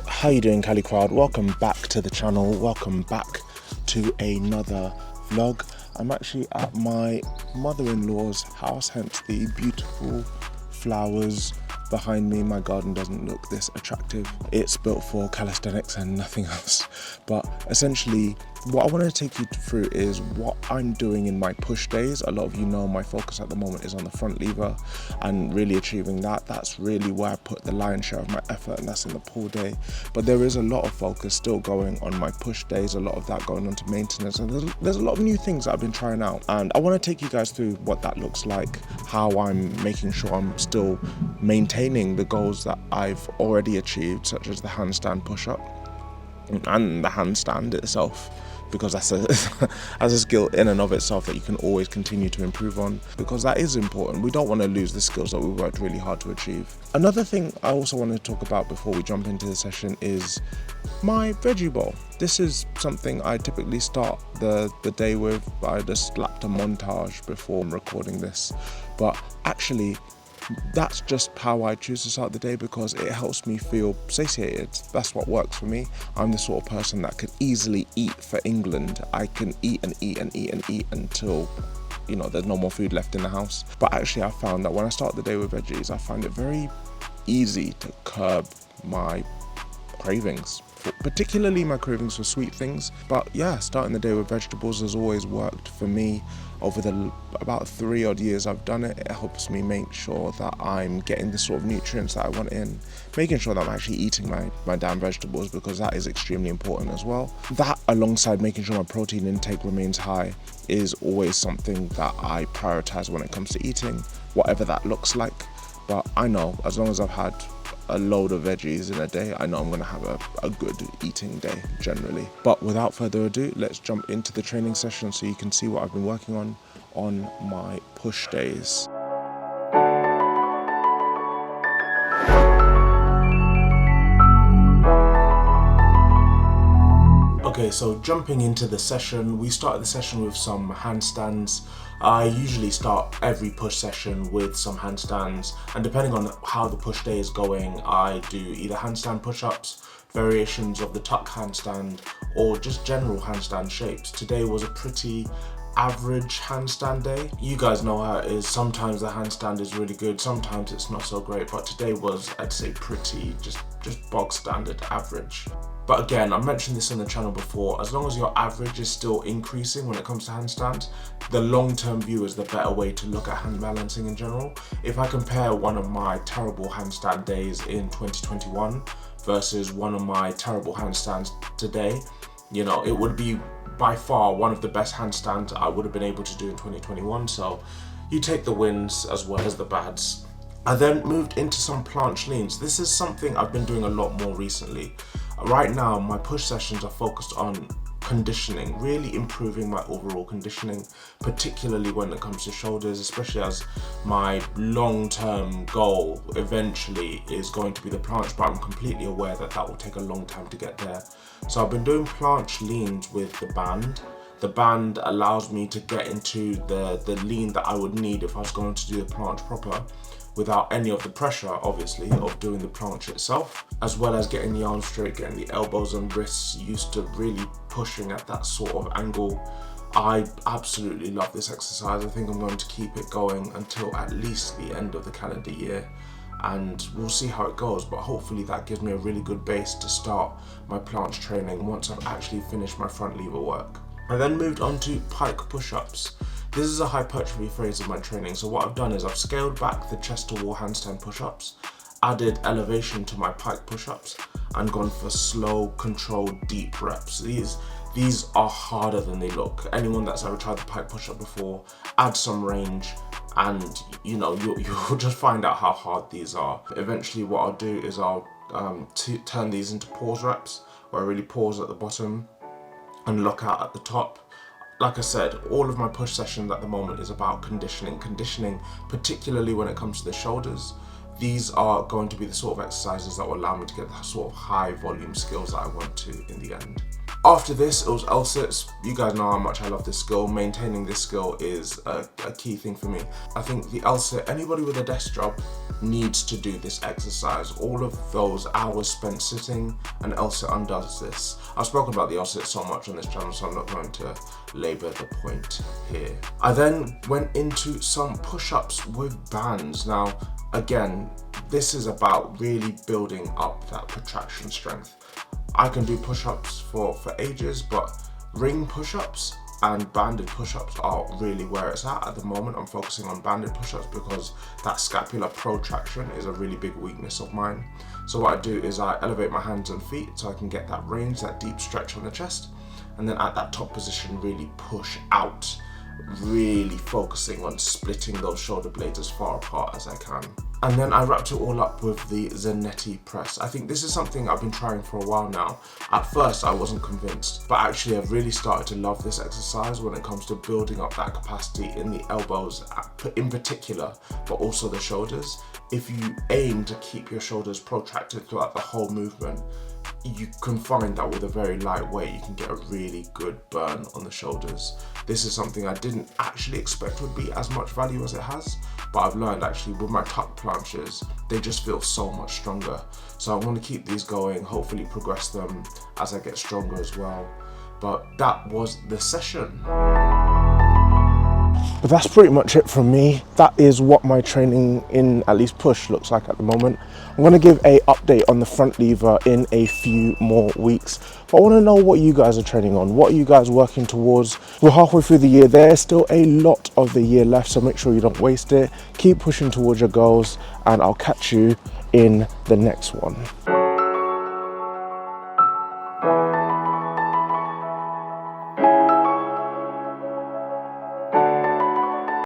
how you doing, Cali Crowd? Welcome back to the channel. Welcome back to another vlog. I'm actually at my mother-in-law's house, hence the beautiful flowers behind me. My garden doesn't look this attractive. It's built for calisthenics and nothing else. But essentially, what I want to take you through is what I'm doing in my push days. A lot of you know my focus at the moment is on the front lever and really achieving that. That's really where I put the lion's share of my effort, and that's in the pull day. But there is a lot of focus still going on my push days, a lot of that going on to maintenance, and there's a lot of new things that I've been trying out. And I want to take you guys through what that looks like, how I'm making sure I'm still maintaining the goals that I've already achieved, such as the handstand push-up and the handstand itself, because that's a skill in and of itself that you can always continue to improve on, because that is important. We don't want to lose the skills that we worked really hard to achieve. Another thing I also want to talk about before we jump into the session is my veggie bowl. This is something I typically start the day with. I just slapped a montage before recording this, but actually that's just how I choose to start the day, because it helps me feel satiated. That's what works for me. I'm the sort of person that can easily eat for England. I can eat and eat and eat and eat until, you know, there's no more food left in the house. But actually I found that when I start the day with veggies, I find it very easy to curb my cravings, particularly my cravings for sweet things. But yeah, starting the day with vegetables has always worked for me. Over the about 3 odd years I've done it, it helps me make sure that I'm getting the sort of nutrients that I want in, making sure that I'm actually eating my damn vegetables, because that is extremely important as well. That, alongside making sure my protein intake remains high, is always something that I prioritize when it comes to eating, whatever that looks like. But I know as long as I've had a load of veggies in a day, I know I'm gonna have a good eating day generally. But without further ado, let's jump into the training session so you can see what I've been working on my push days. Okay, so jumping into the session, we started the session with some handstands. I usually start every push session with some handstands, and depending on how the push day is going, I do either handstand push-ups, variations of the tuck handstand, or just general handstand shapes. Today was a pretty average handstand day. You guys know how it is. Sometimes the handstand is really good, sometimes it's not so great, but today was, I'd say, pretty just bog standard average. But again, I mentioned this on the channel before, as long as your average is still increasing when it comes to handstands, the long-term view is the better way to look at hand balancing in general. If I compare one of my terrible handstand days in 2021 versus one of my terrible handstands today, you know, it would be by far one of the best handstands I would have been able to do in 2021. So you take the wins as well as the bads. I then moved into some planche leans. This is something I've been doing a lot more recently. Right now, my push sessions are focused on conditioning, really improving my overall conditioning, particularly when it comes to shoulders, especially as my long-term goal eventually is going to be the planche, but I'm completely aware that that will take a long time to get there. So I've been doing planche leans with the band. The band allows me to get into the lean that I would need if I was going to do the planche proper, without any of the pressure, obviously, of doing the planche itself, as well as getting the arms straight, getting the elbows and wrists used to really pushing at that sort of angle. I absolutely love this exercise. I think I'm going to keep it going until at least the end of the calendar year, and we'll see how it goes, but hopefully that gives me a really good base to start my planche training once I've actually finished my front lever work. I then moved on to pike push-ups. This is a hypertrophy phase of my training, so what I've done is I've scaled back the chest to wall handstand push-ups, added elevation to my pike push-ups, and gone for slow, controlled, deep reps. These are harder than they look. Anyone that's ever tried the pike push-up before, add some range, and you know, you'll just find out how hard these are. Eventually what I'll do is I'll turn these into pause reps, where I really pause at the bottom and lock out at the top. Like I said, all of my push sessions at the moment is about conditioning, particularly when it comes to the shoulders. These are going to be the sort of exercises that will allow me to get the sort of high volume skills that I want to in the end. After this, it was L-sits. You guys know how much I love this skill. Maintaining this skill is a key thing for me. I think the L-sit, anybody with a desk job needs to do this exercise. All of those hours spent sitting, an L-sit undoes this. I've spoken about the L-sit so much on this channel, so I'm not going to labor the point here. I then went into some push-ups with bands. Now, again, this is about really building up that protraction strength. I can do push-ups for ages, but ring push-ups and banded push-ups are really where it's at the moment. I'm focusing on banded push-ups because that scapular protraction is a really big weakness of mine. So what I do is I elevate my hands and feet so I can get that range, that deep stretch on the chest, and then at that top position really push out, really focusing on splitting those shoulder blades as far apart as I can. And then I wrapped it all up with the Zanetti press. I think this is something I've been trying for a while now. At first I wasn't convinced, but actually I've really started to love this exercise when it comes to building up that capacity in the elbows in particular, but also the shoulders. If you aim to keep your shoulders protracted throughout the whole movement, you can find that with a very light weight, you can get a really good burn on the shoulders. This is something I didn't actually expect would be as much value as it has, but I've learned actually with my tuck planches, they just feel so much stronger. So I want to keep these going, hopefully progress them as I get stronger as well. But that was the session. But that's pretty much it from me. That is what my training in at least push looks like at the moment. I'm going to give an update on the front lever in a few more weeks. But I want to know what you guys are training on. What are you guys working towards? We're halfway through the year. There's still a lot of the year left, so make sure you don't waste it. Keep pushing towards your goals, and I'll catch you in the next one.